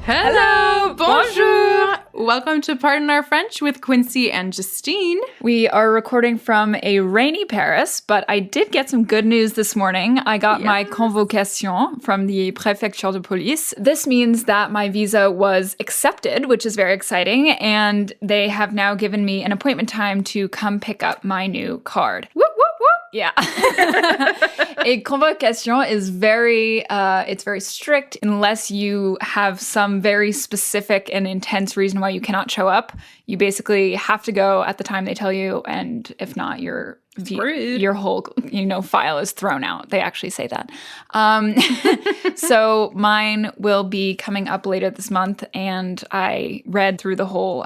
Hello, bonjour. Welcome to Pardon Our French with Quincy and Justine. We are recording from a rainy Paris, but I did get some good news this morning. I got my convocation from the Préfecture de Police. This means that my visa was accepted, which is very exciting, and they have now given me an appointment time to come pick up my new card. Whoop, whoop, whoop. Yeah. A convocation is it's very strict unless you have some very specific and intense reason why you cannot show up. You basically have to go at the time they tell you, and if not, your whole file is thrown out. They actually say that. So mine will be coming up later this month, and I read through the whole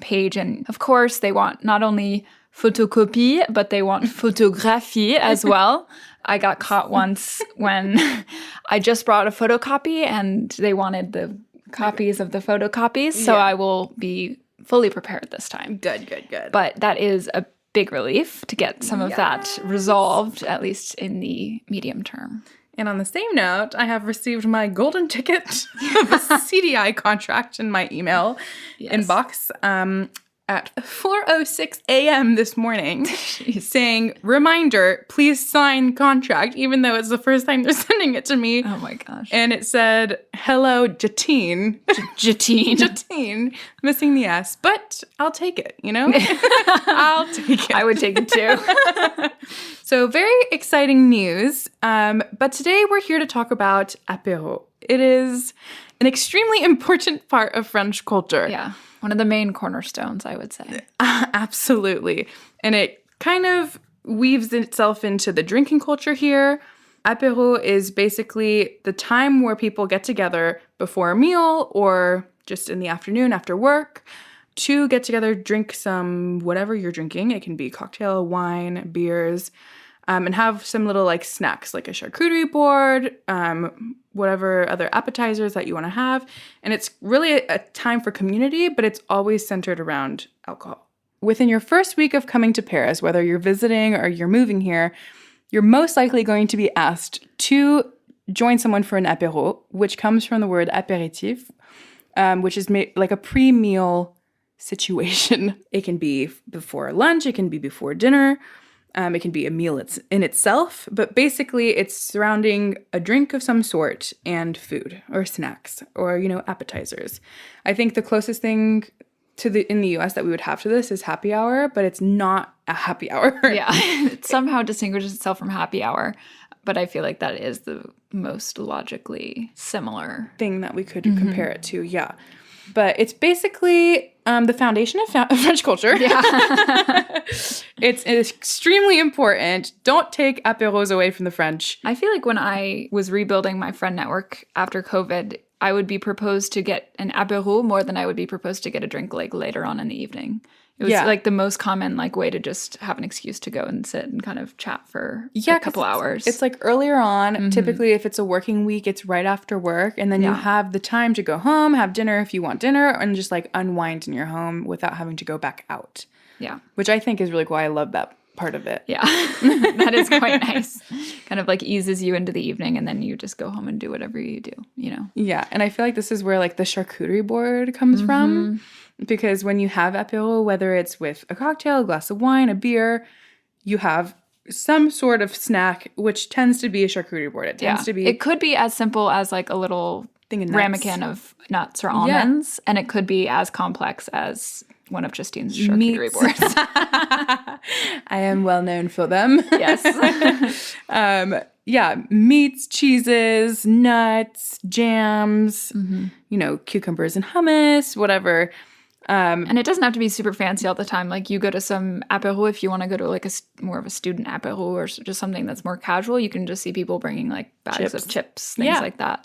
page, and of course they want not only photocopy, but they want photographie as well. I got caught once when I just brought a photocopy and they wanted the copies of the photocopies. So I will be fully prepared this time. Good. But that is a big relief to get some of that resolved, at least in the medium term. And on the same note, I have received my golden ticket of a CDI contract in my email inbox at 4:06 a.m. this morning saying, reminder, please sign contract, even though it's the first time they're sending it to me. Oh my gosh. And it said, hello, Justine. Justine. Missing the S. But I'll take it, I'll take it. I would take it too. So very exciting news. But today we're here to talk about Apéro. It is an extremely important part of French culture. Yeah. One of the main cornerstones, I would say. Absolutely. And it kind of weaves itself into the drinking culture here. Apéro is basically the time where people get together before a meal or just in the afternoon after work to get together, drink some whatever you're drinking. It can be cocktail, wine, beers, and have some little snacks like a charcuterie board, whatever other appetizers that you want to have. And it's really a time for community, but it's always centered around alcohol. Within your first week of coming to Paris, whether you're visiting or you're moving here, you're most likely going to be asked to join someone for an apéro, which comes from the word apéritif, which is like a pre-meal situation. It can be before lunch, it can be before dinner. It can be a meal in itself, but basically it's surrounding a drink of some sort and food or snacks or, appetizers. I think the closest thing in the US that we would have to this is happy hour, but it's not a happy hour. Yeah, it somehow distinguishes itself from happy hour, but I feel like that is the most logically similar thing that we could compare it to, yeah. But it's basically the foundation of French culture. Yeah. It's extremely important. Don't take apéros away from the French. I feel like when I was rebuilding my friend network after COVID, I would be proposed to get an apéro more than I would be proposed to get a drink later on in the evening. It was the most common way to just have an excuse to go and sit and kind of chat for a couple hours. It's earlier on. Typically, if it's a working week, it's right after work. And then you have the time to go home, have dinner if you want dinner, and just unwind in your home without having to go back out. Yeah. Which I think is really cool. I love that part of it. Yeah. That is quite nice. Kind of eases you into the evening, and then you just go home and do whatever you do, Yeah. And I feel like this is where the charcuterie board comes from. Because when you have apéro, whether it's with a cocktail, a glass of wine, a beer, you have some sort of snack, which tends to be a charcuterie board. It tends to be. It could be as simple as a little ramekin of nuts or almonds, and it could be as complex as one of Justine's charcuterie boards. I am well known for them. Yes. Meats, cheeses, nuts, jams, cucumbers and hummus, whatever. And it doesn't have to be super fancy all the time. You go to some apéro, if you want to go to more of a student apéro or just something that's more casual, you can just see people bringing bags of chips, things like that.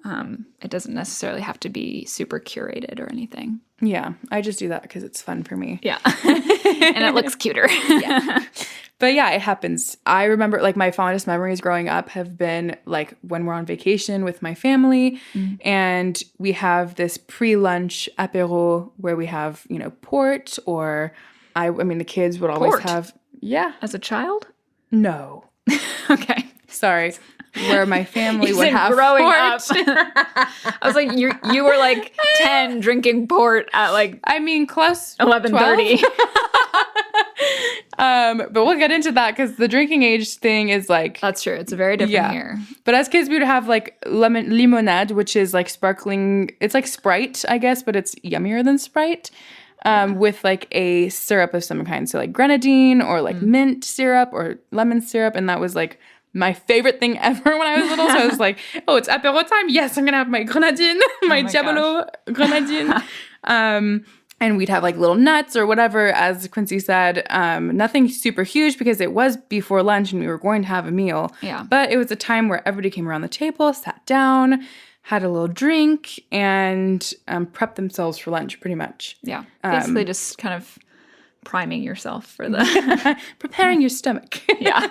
It doesn't necessarily have to be super curated or anything. Yeah, I just do that because it's fun for me. Yeah. And it looks cuter. Yeah. But yeah, it happens. I remember my fondest memories growing up have been when we're on vacation with my family and we have this pre-lunch apéro where we have, port or I mean the kids would always have. Yeah. As a child? No. Okay. Sorry. where my family would have growing port. up. I was like, you were like 10 drinking port at like I mean, close 11:30. But we'll get into that because the drinking age thing is like That's true. It's very different here. But as kids, we would have like limonade, which is like sparkling. It's like Sprite, I guess, but it's yummier than Sprite. With like a syrup of some kind. So like grenadine or like mint syrup or lemon syrup. And that was like my favorite thing ever when I was little. So I was like, oh, it's apéro time. Yes, I'm going to have my grenadine, my Diabolo grenadine. And we'd have like little nuts or whatever, as Quincy said. Nothing super huge because it was before lunch and we were going to have a meal. Yeah. But it was a time where everybody came around the table, sat down, had a little drink, and prepped themselves for lunch pretty much. Yeah. Basically just kind of priming yourself for the... Preparing your stomach. Yeah.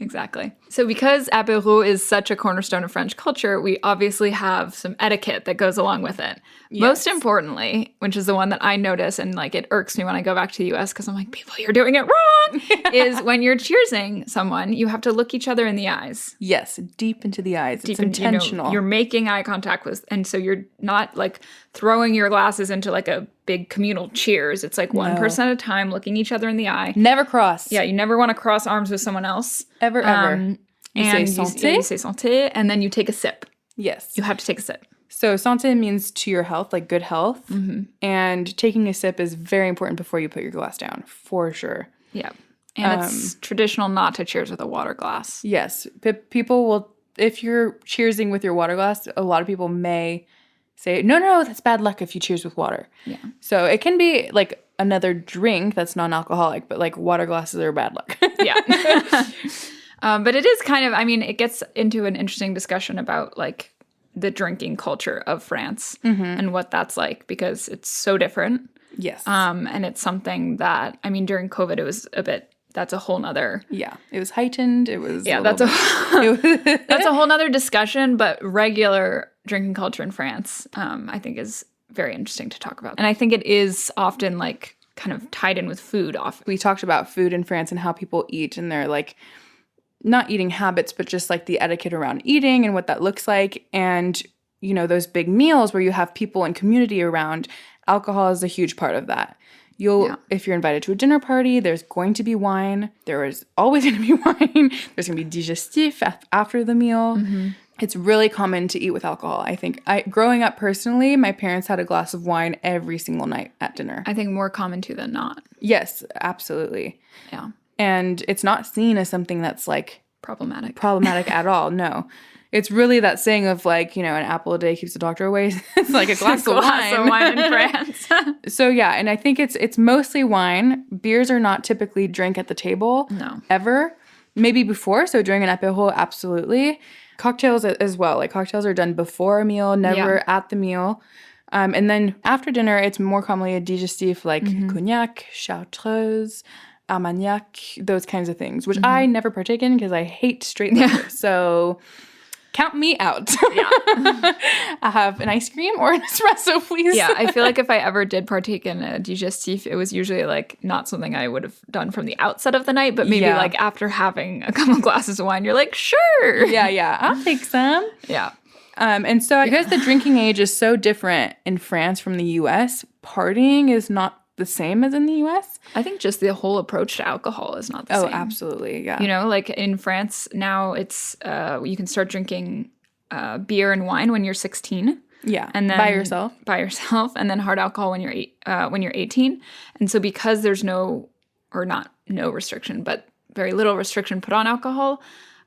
Exactly. So because apéro is such a cornerstone of French culture, we obviously have some etiquette that goes along with it. Yes. Most importantly, which is the one that I notice and like it irks me when I go back to the US because I'm like, people, you're doing it wrong, is when you're cheersing someone, you have to look each other in the eyes. Yes, deep into the eyes. It's intentional. You're making eye contact with, and so you're not like throwing your glasses into like a big communal cheers. It's like one person at a time, looking each other in the eye. Never cross. Yeah, you never want to cross arms with someone else. Ever. You say santé. You say santé, and then you take a sip. Yes. You have to take a sip. So santé means to your health, like good health. Mm-hmm. And taking a sip is very important before you put your glass down, for sure. Yeah. And it's traditional not to cheers with a water glass. Yes. People will, if you're cheersing with your water glass, a lot of people may say, no, that's bad luck if you cheers with water. Yeah. So it can be like another drink that's non-alcoholic, but like water glasses are bad luck. Yeah. But it is kind of, I mean, it gets into an interesting discussion about like the drinking culture of France and what that's like because it's so different. Yes. And it's something that, I mean, during COVID, it was a bit, that's a whole nother. Yeah. It was heightened. It was. Yeah, that's a whole nother discussion, but regular drinking culture in France, I think is very interesting to talk about. And I think it is often like kind of tied in with food often. We talked about food in France and how people eat and their like, not eating habits, but just like the etiquette around eating and what that looks like. And, you know, those big meals where you have people and community around, alcohol is a huge part of that. If you're invited to a dinner party, there's going to be wine. There is always going to be wine. There's going to be digestif after the meal. Mm-hmm. It's really common to eat with alcohol. I think growing up personally, my parents had a glass of wine every single night at dinner. I think more common to than not. Yes, absolutely. Yeah. And it's not seen as something that's like problematic at all. No. It's really that saying of like, you know, an apple a day keeps the doctor away. It's like a glass of wine in France. So yeah, and I think it's mostly wine. Beers are not typically drank at the table. No. Ever. Maybe before, so during an apéro, absolutely. Cocktails as well. Like cocktails are done before a meal, never at the meal. And then after dinner, it's more commonly a digestif like cognac, chartreuse, Armagnac, those kinds of things, which I never partake in because I hate straight liquor. So count me out. Yeah. I have an ice cream or an espresso, please. Yeah, I feel like if I ever did partake in a digestif, it was usually like not something I would have done from the outset of the night, but maybe like after having a couple glasses of wine, you're like, sure. Yeah, I'll take some. Yeah. And so because the drinking age is so different in France from the U.S., partying is not the same as in the U.S. I think just the whole approach to alcohol is not the same. Oh, absolutely, yeah. You know, like in France now it's you can start drinking beer and wine when you're 16. Yeah, and then by yourself, and then hard alcohol when you're 18. And so because there's no restriction, but very little restriction put on alcohol,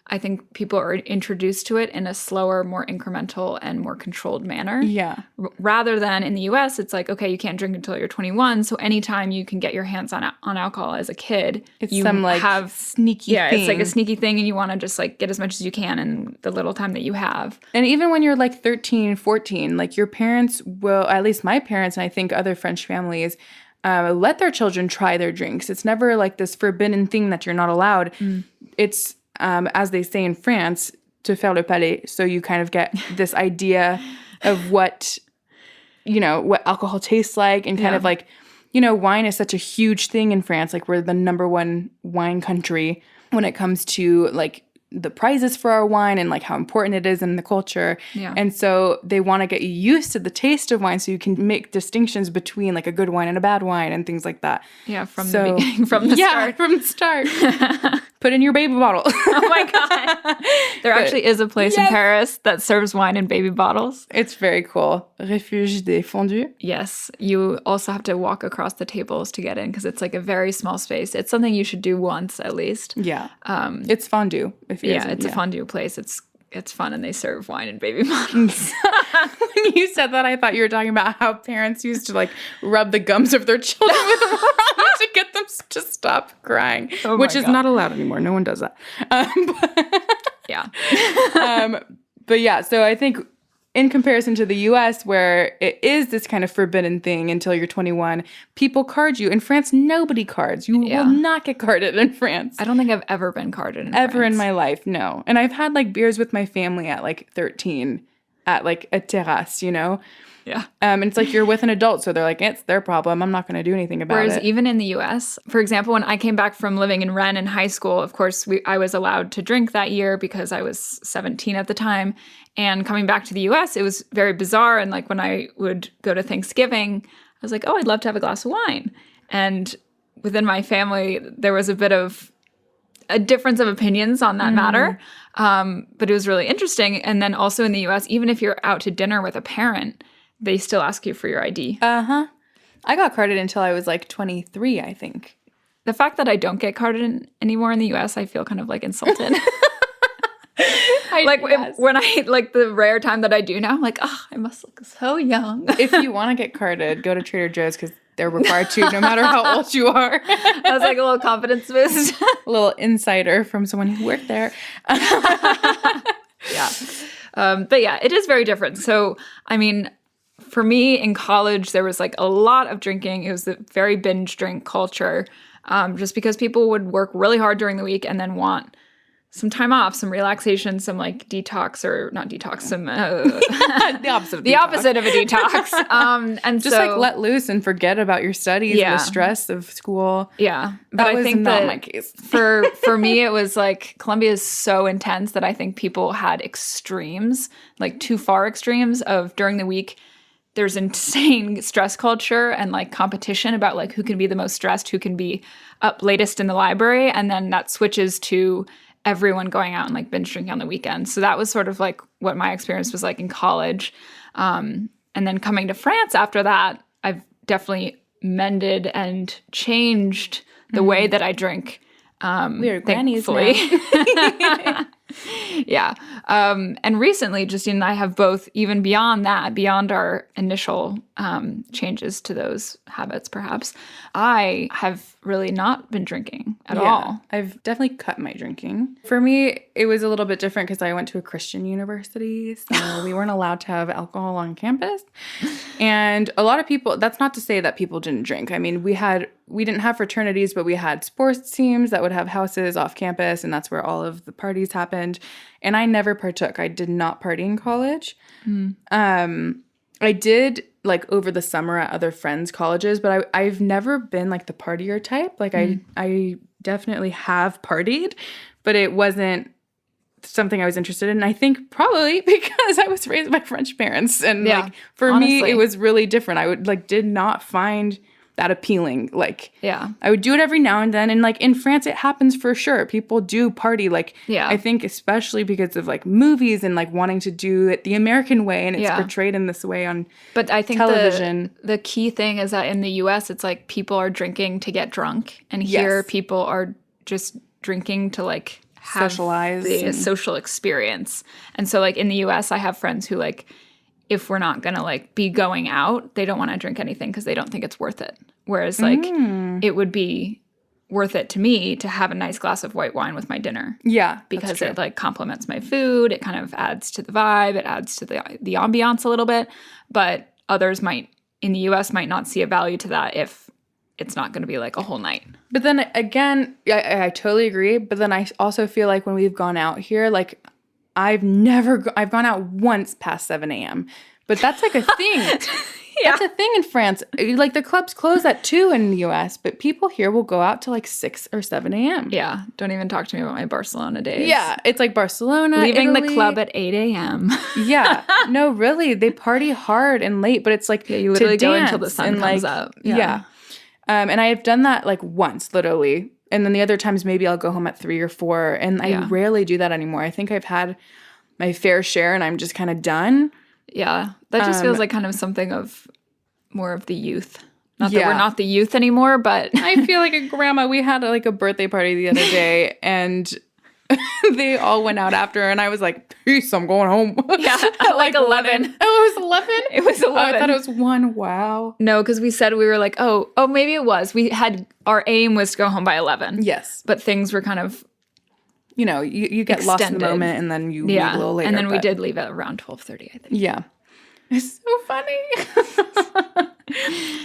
I think people are introduced to it in a slower, more incremental, and more controlled manner. Yeah. Rather than in the U.S., it's like, okay, you can't drink until you're 21, so anytime you can get your hands on alcohol as a kid, it's you some like have sneaky thing. It's like a sneaky thing, and you want to just like get as much as you can in the little time that you have. And even when you're like 13, 14, like your parents will, at least my parents, and I think other French families, let their children try their drinks. It's never like this forbidden thing that you're not allowed. It's as they say in France, to faire le palais. So you kind of get this idea of what alcohol tastes like and kind of like, wine is such a huge thing in France. Like we're the number one wine country when it comes to like the prizes for our wine and like how important it is in the culture. Yeah. And so they want to get you used to the taste of wine so you can make distinctions between like a good wine and a bad wine and things like that. Yeah, from the beginning, from the start. From the start. Put in your baby bottle. Oh my God. There actually is a place in Paris that serves wine in baby bottles. It's very cool. Refuge des Fondus. Yes. You also have to walk across the tables to get in because it's like a very small space. It's something you should do once at least. Yeah. It's fondue. It's a fondue place. It's fun and they serve wine in baby bottles. When you said that, I thought you were talking about how parents used to like rub the gums of their children with rum to get them to stop crying, which is not allowed anymore. No one does that. Yeah. But yeah, so I think in comparison to the US, where it is this kind of forbidden thing until you're 21, people card you. In France, nobody cards. You will not get carded in France. I don't think I've ever been carded in Ever France. in my life, no. And I've had like beers with my family at like 13 at like a terrace, you know? Yeah. And it's like you're with an adult, so they're like, it's their problem. I'm not going to do anything about it. Whereas even in the US, for example, when I came back from living in Rennes in high school, of course, I was allowed to drink that year because I was 17 at the time. And coming back to the US, it was very bizarre. And like when I would go to Thanksgiving, I was like, oh, I'd love to have a glass of wine. And within my family, there was a bit of a difference of opinions on that matter. But it was really interesting. And then also in the US, even if you're out to dinner with a parent, they still ask you for your ID. I got carded until I was like 23, I think. The fact that I don't get carded anymore in the US, I feel kind of like insulted. When I like the rare time that I do now, I'm like, oh, I must look so young. If you want to get carded, go to Trader Joe's because they're required to, no matter how old you are. That was like a little confidence boost. A little insider from someone who worked there. Yeah. But yeah, it is very different. So, I mean, for me in college, there was like a lot of drinking. It was a very binge drink culture, just because people would work really hard during the week and then want some time off, some relaxation, some like detox or not detox, some the opposite of the opposite of a detox. And just like let loose and forget about your studies and the stress of school. Yeah, but I think not my case. for me, it was like Colombia is so intense that I think people had extremes, like too far extremes of during the week. There's insane stress culture and like competition about like who can be the most stressed, who can be up latest in the library, and then that switches to everyone going out and like binge drinking on the weekends. So that was sort of like what my experience was like in college. And then coming to France after that, I've definitely mended and changed the way that I drink. We are grannies now. Yeah. And recently, Justine and I have both, even beyond that, beyond our initial changes to those habits, perhaps, I have really not been drinking at all. I've definitely cut my drinking. For me, it was a little bit different because I went to a Christian university, so we weren't allowed to have alcohol on campus. And a lot of people, that's not to say that people didn't drink. I mean, we didn't have fraternities, but we had sports teams that would have houses off campus, and that's where all of the parties happened. And I never partook. I did not party in college. I did like over the summer at other friends' colleges, but I've never been like the partier type. Like I definitely have partied, but it wasn't something I was interested in. And I think probably because I was raised by French parents, and like for me it was really different. I did not find that appealing. Like, I would do it every now and then. And like in France, it happens for sure. People do party. Like, I think especially because of like movies and like wanting to do it the American way, and it's portrayed in this way on But I think television. The key thing is that in the US, it's like people are drinking to get drunk. And here people are just drinking to like have socialize the social experience. And so like in the US, I have friends who like, if we're not going to like be going out, they don't want to drink anything because they don't think it's worth it. Whereas like it would be worth it to me to have a nice glass of white wine with my dinner. Yeah. Because it like complements my food. It kind of adds to the vibe. It adds to the ambiance a little bit. But others in the US might not see a value to that if it's not going to be like a whole night. But then again, I totally agree. But then I also feel like when we've gone out here, like I've gone out once past 7 a.m., but that's like a thing. Yeah. That's a thing in France. Like, the clubs close at 2 in the US, but people here will go out to like 6 or 7 a.m. Yeah. Don't even talk to me about my Barcelona days. Yeah. It's like Barcelona, Leaving Italy. the club at 8 a.m. Yeah. No, really. They party hard and late, but it's like You literally to go dance until the sun and, comes like, up. Yeah. And I have done that like once, literally. And then the other times maybe I'll go home at 3 or 4. And I rarely do that anymore. I think I've had my fair share and I'm just kind of done. Yeah. That just feels like kind of something of more of the youth. Not that we're not the youth anymore, but I feel like a grandma. We had like a birthday party the other day and they all went out after and I was like, peace, I'm going home. Yeah, at like 11. Oh, it was 11? It was 11. Oh, I thought it was 1. Wow. No, because we said we were like, oh, maybe it was. We had, our aim was to go home by 11. Yes. But things were kind of, you know, you get lost in the moment and then you leave a little later. And then we did leave at around 12:30, I think. Yeah. It's so funny.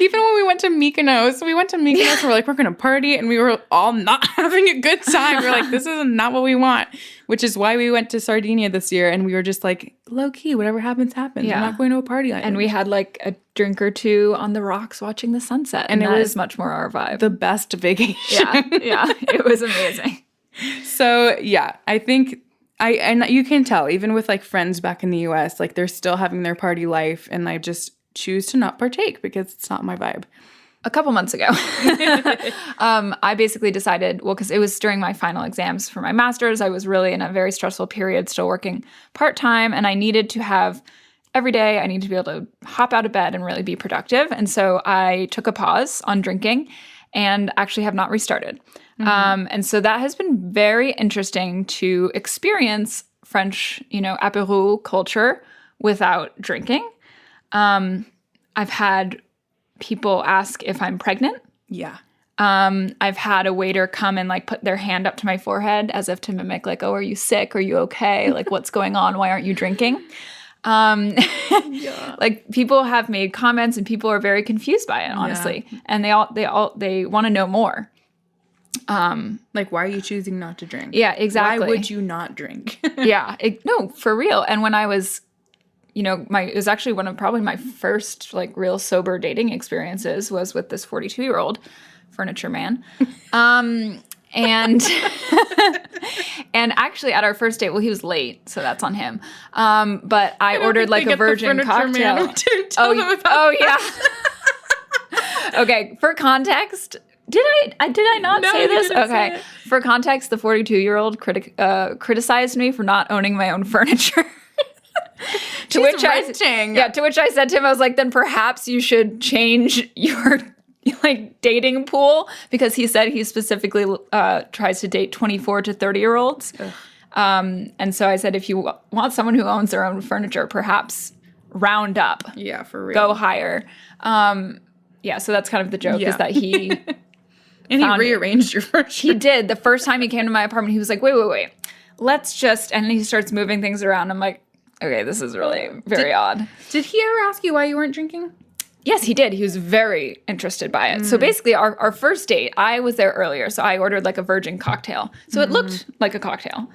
Even when we went to Mykonos and we're like, we're going to party. And we were all not having a good time. We're like, this is not what we want. Which is why we went to Sardinia this year. And we were just like, low key, whatever happens, happens. Yeah. We're not going to a party island. And we had like a drink or two on the rocks watching the sunset. And it was much more our vibe. The best vacation. Yeah. It was amazing. So, yeah, I think and you can tell, even with like friends back in the US, like they're still having their party life. And I just choose to not partake because it's not my vibe. A couple months ago, I basically decided, well, because it was during my final exams for my master's, I was really in a very stressful period, still working part-time, and I needed to have, every day, I needed to be able to hop out of bed and really be productive. And so I took a pause on drinking and actually have not restarted. And so that has been very interesting to experience French, apéro culture without drinking. I've had people ask if I'm pregnant. Yeah. I've had a waiter come and like put their hand up to my forehead as if to mimic like, oh, are you sick? Are you okay? Like, what's going on? Why aren't you drinking? Like people have made comments and people are very confused by it, honestly. Yeah. And they want to know more. Like, why are you choosing not to drink? Yeah, exactly. Why would you not drink? Yeah. No, for real. And when I was, it was actually one of probably my first like real sober dating experiences was with this 42-year-old furniture man. And and actually at our first date, well, he was late, so that's on him. But I ordered like a virgin cocktail. Yeah. Okay, for context, did I not say this? Okay. Say for context, the 42-year-old criticized me for not owning my own furniture. To which I said to him, I was like, then perhaps you should change your like dating pool, because he said he specifically tries to date 24 to 30-year-olds. And so I said, if you want someone who owns their own furniture, perhaps round up. Yeah, for real. Go higher. So that's kind of the joke is that he... And he rearranged your furniture. He did. The first time he came to my apartment, he was like, wait. Let's just... And he starts moving things around. I'm like, okay, this is really very odd. Did he ever ask you why you weren't drinking? Yes, he did. He was very interested by it. So basically, our first date, I was there earlier, so I ordered like a virgin cocktail. So it looked like a cocktail.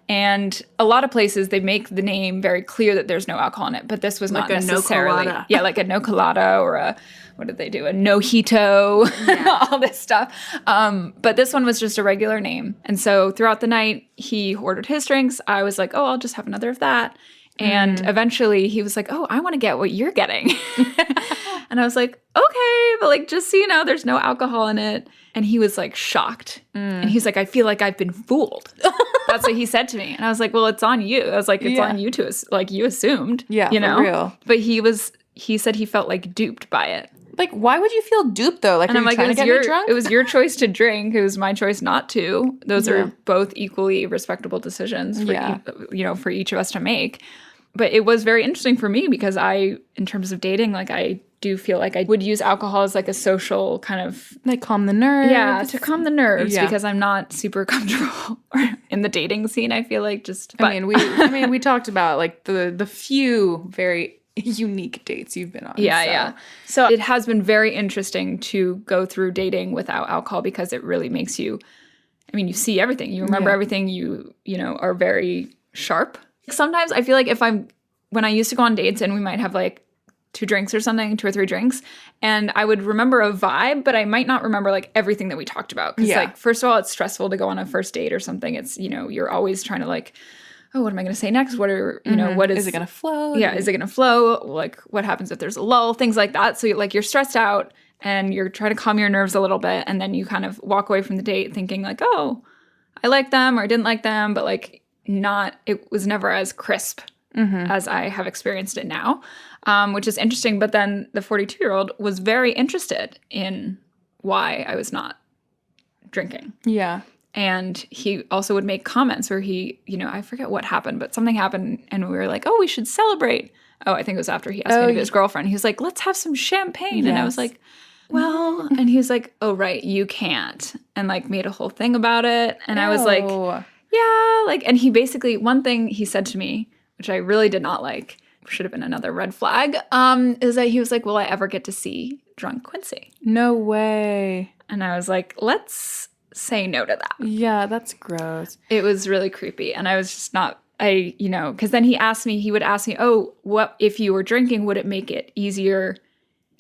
And a lot of places, they make the name very clear that there's no alcohol in it, but this was like not necessarily. No yeah, like a no colada or a, what did they do? A no-hito, all this stuff. But this one was just a regular name. And so throughout the night, he ordered his drinks. I was like, oh, I'll just have another of that. And eventually he was like, oh, I want to get what you're getting. And I was like, okay, but like, just so you know, there's no alcohol in it. And he was like shocked. And he's like, I feel like I've been fooled. That's what he said to me. And I was like, well, it's on you. I was like, it's on you to, like, you assumed. Yeah, for real. But he said he felt like duped by it. Like, why would you feel duped though? Like, and I'm like, it was your choice to drink. It was my choice not to. Those are both equally respectable decisions for for each of us to make. But it was very interesting for me because in terms of dating, like I do feel like I would use alcohol as like a social kind of like calm the nerves. Yeah, to calm the nerves because I'm not super comfortable in the dating scene. I feel like we talked about like the few very unique dates you've been on. Yeah. So it has been very interesting to go through dating without alcohol because it really makes you, you see everything. You remember everything. You are very sharp. Sometimes I feel like when I used to go on dates and we might have like 2 drinks or something, 2 or 3 drinks. And I would remember a vibe, but I might not remember like everything that we talked about. Because like, first of all, it's stressful to go on a first date or something. It's, you know, you're always trying to like, oh, what am I going to say next? What are, you know, what is it going to flow? Yeah. Is it going to flow? Like what happens if there's a lull? Things like that. So like you're stressed out and you're trying to calm your nerves a little bit. And then you kind of walk away from the date thinking like, oh, I like them or I didn't like them, but like it was never as crisp as I have experienced it now, which is interesting. But then the 42-year-old was very interested in why I was not drinking. Yeah. And he also would make comments where he, you know, I forget what happened, but something happened and we were like, oh, we should celebrate. Oh, I think it was after he asked me to be his girlfriend. He was like, let's have some champagne. Yes. And I was like, well, and he was like, oh, right, you can't. And like made a whole thing about it. And I was like, yeah, like, and he basically, one thing he said to me, which I really did not like, should have been another red flag, is that he was like, will I ever get to see drunk Quincy? No way. And I was like, let's say no to that. Yeah, that's gross. It was really creepy. And I was just not, you know, because then he would ask me, oh, what if you were drinking, would it make it easier?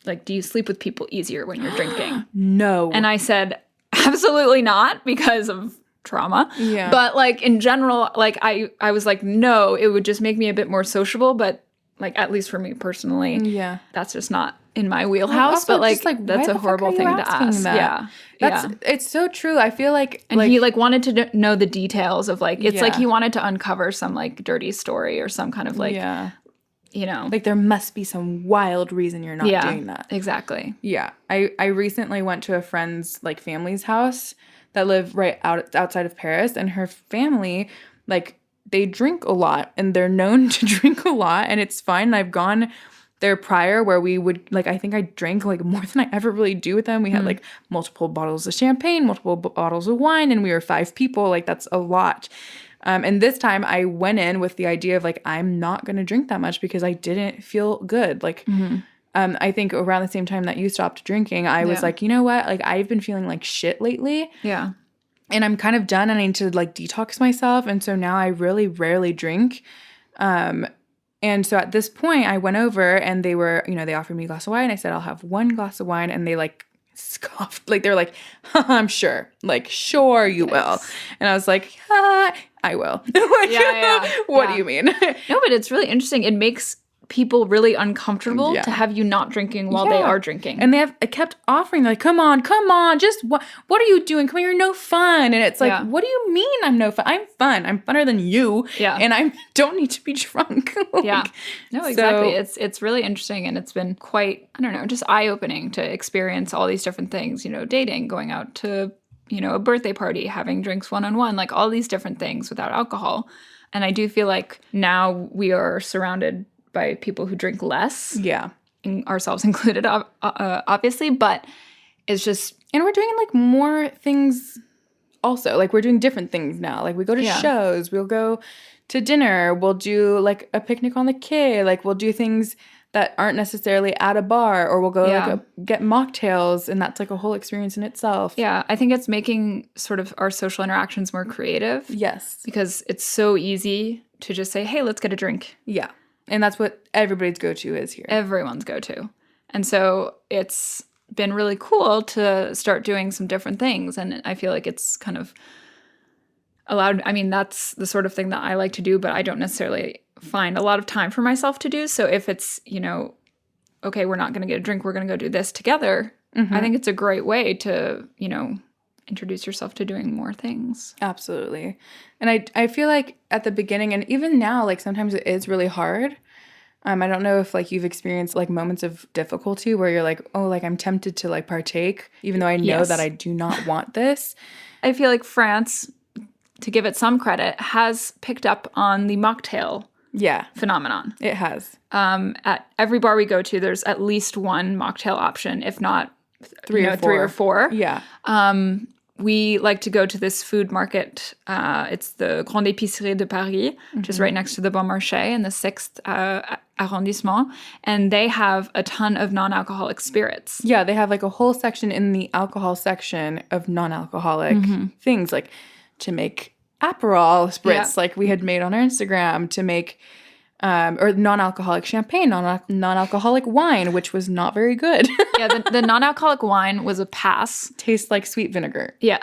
Like, do you sleep with people easier when you're drinking? No. And I said, absolutely not, because of trauma. Yeah. But like in general, like I was like, no, it would just make me a bit more sociable. But like, at least for me personally, yeah, that's just not in my wheelhouse. But like that's a horrible thing to ask. That? Yeah. It's so true. I feel like, and he like wanted to know the details of like, it's like he wanted to uncover some like dirty story or some kind of like, you know, like there must be some wild reason you're not doing that. Exactly. Yeah. I recently went to a friend's like family's house that live right outside of Paris, and her family, like, they drink a lot and they're known to drink a lot, and it's fine. And I've gone there prior where we would, like, I think I drank like more than I ever really do with them. We had like multiple bottles of champagne, multiple bottles of wine, and we were 5 people. Like, that's a lot. And this time I went in with the idea of like, I'm not going to drink that much because I didn't feel good. Like, I think around the same time that you stopped drinking, I was like, you know what? Like, I've been feeling like shit lately. Yeah. And I'm kind of done. I need to like detox myself. And so now I really rarely drink. And so at this point I went over and they were, you know, they offered me a glass of wine. I said, I'll have 1 glass of wine. And they like scoffed. Like, they're like, I'm sure. Like, sure you will. And I was like, I will. Like, what do you mean? No, but it's really interesting. It makes people really uncomfortable to have you not drinking while they are drinking. And I kept offering, like, come on, just what are you doing? Come on, you're no fun. And it's like, what do you mean I'm no fun? I'm fun. I'm funner than you. Yeah. And I don't need to be drunk. Like, no, exactly. So, it's really interesting, and it's been quite, I don't know, just eye-opening to experience all these different things, you know, dating, going out to, you know, a birthday party, having drinks one-on-one, like all these different things without alcohol. And I do feel like now we are surrounded by people who drink less. Yeah. Ourselves included, obviously. But it's just... And we're doing, like, more things also. Like, we're doing different things now. Like, we go to shows. We'll go to dinner. We'll do, like, a picnic on the quay. Like, we'll do things that aren't necessarily at a bar. Or we'll go, get mocktails. And that's, like, a whole experience in itself. Yeah. I think it's making sort of our social interactions more creative. Yes. Because it's so easy to just say, hey, let's get a drink. Yeah. And that's what everybody's go-to is here. Everyone's go-to. And so it's been really cool to start doing some different things. And I feel like it's kind of allowed, I mean, that's the sort of thing that I like to do, but I don't necessarily find a lot of time for myself to do. So if it's, you know, okay, we're not going to get a drink, we're going to go do this together, I think it's a great way to, you know, introduce yourself to doing more things. Absolutely. And I feel like at the beginning, and even now, like, sometimes it is really hard. I don't know if, like, you've experienced, like, moments of difficulty where you're like, oh, like, I'm tempted to, like, partake, even though I know that I do not want this. I feel like France, to give it some credit, has picked up on the mocktail phenomenon. It has. At every bar we go to, there's at least one mocktail option, if not three or four. Yeah. We like to go to this food market. It's the Grande Épicerie de Paris, which is right next to the Bon Marché in the 6th arrondissement. And they have a ton of non-alcoholic spirits. Yeah, they have like a whole section in the alcohol section of non-alcoholic things, like to make Apéro spritz, like we had made on our Instagram, to make or non-alcoholic champagne, non-alcoholic wine, which was not very good. Yeah, the non-alcoholic wine was a pass. Tastes like sweet vinegar. Yeah.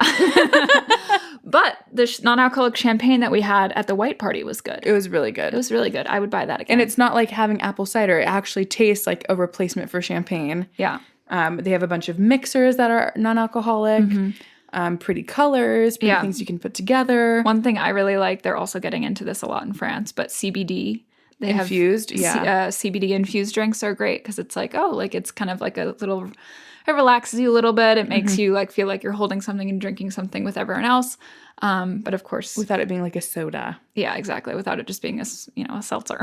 But the non-alcoholic champagne that we had at the white party was good. It was really good. It was really good. I would buy that again. And it's not like having apple cider. It actually tastes like a replacement for champagne. Yeah. They have a bunch of mixers that are non-alcoholic, pretty colors, pretty things you can put together. One thing I really like, they're also getting into this a lot in France, but CBD. They infused, have CBD infused drinks are great because it's like, it's kind of like a little, it relaxes you a little bit. It makes you like feel like you're holding something and drinking something with everyone else. But of course, without it being like a soda. Yeah, exactly. Without it just being a seltzer.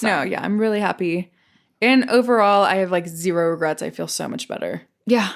No, yeah, I'm really happy. And overall, I have like zero regrets. I feel so much better. Yeah.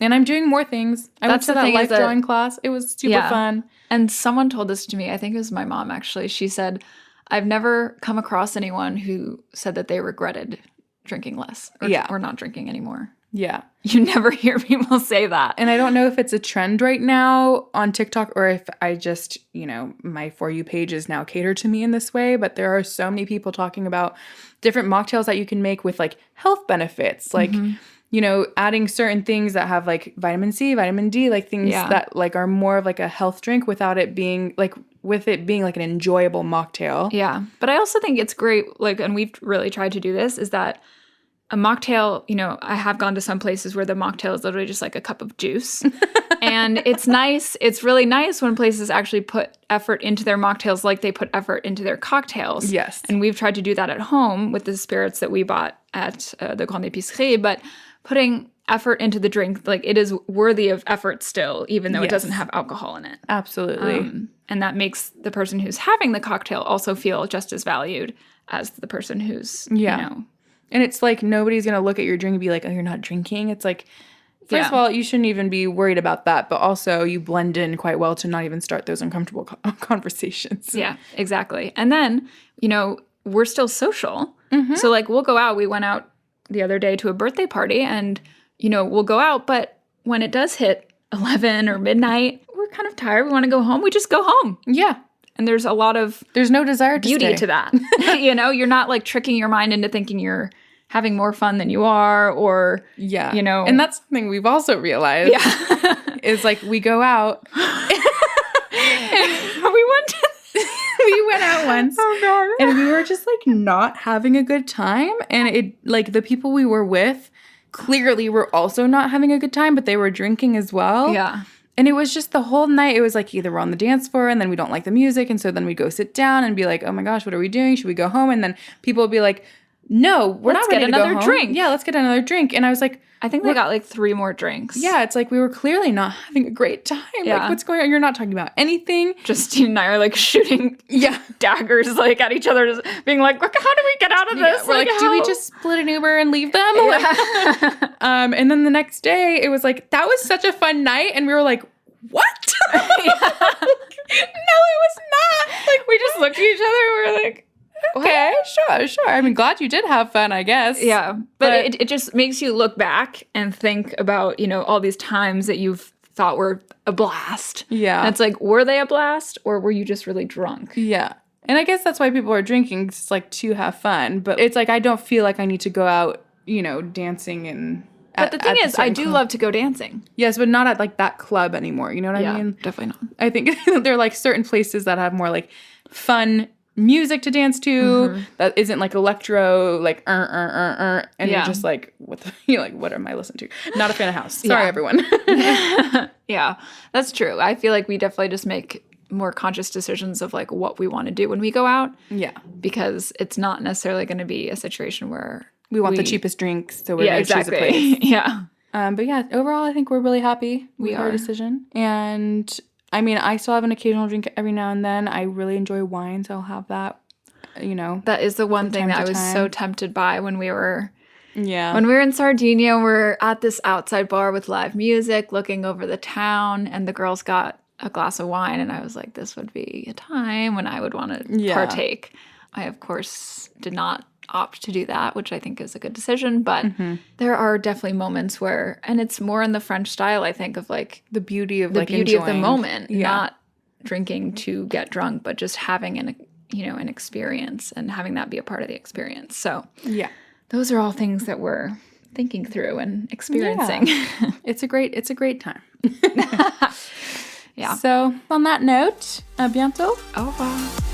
And I'm doing more things. I went to that life drawing class. It was super fun. And someone told this to me. I think it was my mom, actually. She said, I've never come across anyone who said that they regretted drinking less or not drinking anymore. Yeah. You never hear people say that. And I don't know if it's a trend right now on TikTok or if I just, my For You page is now catered to me in this way. But there are so many people talking about different mocktails that you can make with like health benefits. Like, adding certain things that have like vitamin C, vitamin D, like things that like are more of like a health drink without it being like, with it being like an enjoyable mocktail. Yeah. But I also think it's great, like, and we've really tried to do this, is that a mocktail, I have gone to some places where the mocktail is literally just like a cup of juice. And it's nice. It's really nice when places actually put effort into their mocktails like they put effort into their cocktails. Yes. And we've tried to do that at home with the spirits that we bought at the Grande Épicerie. But putting effort into the drink, like it is worthy of effort still, even though it doesn't have alcohol in it. Absolutely. And that makes the person who's having the cocktail also feel just as valued as the person who's, And it's like nobody's going to look at your drink and be like, oh, you're not drinking. It's like, first of all, you shouldn't even be worried about that. But also you blend in quite well to not even start those uncomfortable conversations. Yeah, exactly. And then, we're still social. So like we'll go out. We went out the other day to a birthday party and, we'll go out. But when it does hit 11 or midnight, we're kind of tired. We want to go home. We just go home. Yeah. And there's no desire to beauty stay. to that. You're not like tricking your mind into thinking you're having more fun than you are or, And that's something we've also realized. Yeah. Is like we go out. We went out once. Oh, God. And we were just like not having a good time. And it like the people we were with clearly were also not having a good time, but they were drinking as well. Yeah. And it was just the whole night. It was like either we're on the dance floor and then we don't like the music. And so then we go sit down and be like, oh my gosh, what are we doing? Should we go home? And then people would be like, no, we're not ready to go home. Let's get another drink. Yeah, let's get another drink. And I was like, I think they got like 3 more drinks. Yeah, it's like we were clearly not having a great time. Yeah. Like, what's going on? You're not talking about anything. Justine and I are like shooting daggers like at each other, just being like, how do we get out of this? We're like, do we just split an Uber and leave them? Yeah. And then the next day, it was like, that was such a fun night. And we were like, what? No, it was not. Like, we just looked at each other and we were like, okay, sure. I mean, glad you did have fun, I guess. Yeah. But it just makes you look back and think about, all these times that you've thought were a blast. Yeah. And it's like, were they a blast or were you just really drunk? Yeah. And I guess that's why people are drinking. It's like to have fun. But it's like I don't feel like I need to go out, dancing and... But the thing is, I do love to go dancing. Yes, but not at like that club anymore. You know what I mean? Definitely not. I think there are like certain places that have more like fun music to dance to that isn't like electro, like and you're just like, what am I listening to? Not a fan of house. Sorry, everyone. Yeah, that's true. I feel like we definitely just make more conscious decisions of like what we want to do when we go out. Yeah. Because it's not necessarily going to be a situation where we want the cheapest drinks, so we're going to choose a place. Yeah. But yeah, overall, I think we're really happy with our decision. And I mean, I still have an occasional drink every now and then. I really enjoy wine, so I'll have that, That is the one thing that I was so tempted by when we were... Yeah. When we were in Sardinia, we're at this outside bar with live music, looking over the town, and the girls got a glass of wine, and I was like, this would be a time when I would want to partake. I, of course, did not opt to do that, which I think is a good decision, but there are definitely moments where, and it's more in the French style, I think, of like the beauty of the like beauty of the enjoying. moment, not drinking to get drunk, but just having an experience and having that be a part of the experience. So Yeah. those are all things that we're thinking through and experiencing. Yeah. It's a great time. Yeah. So on that note, à bientôt. Au revoir.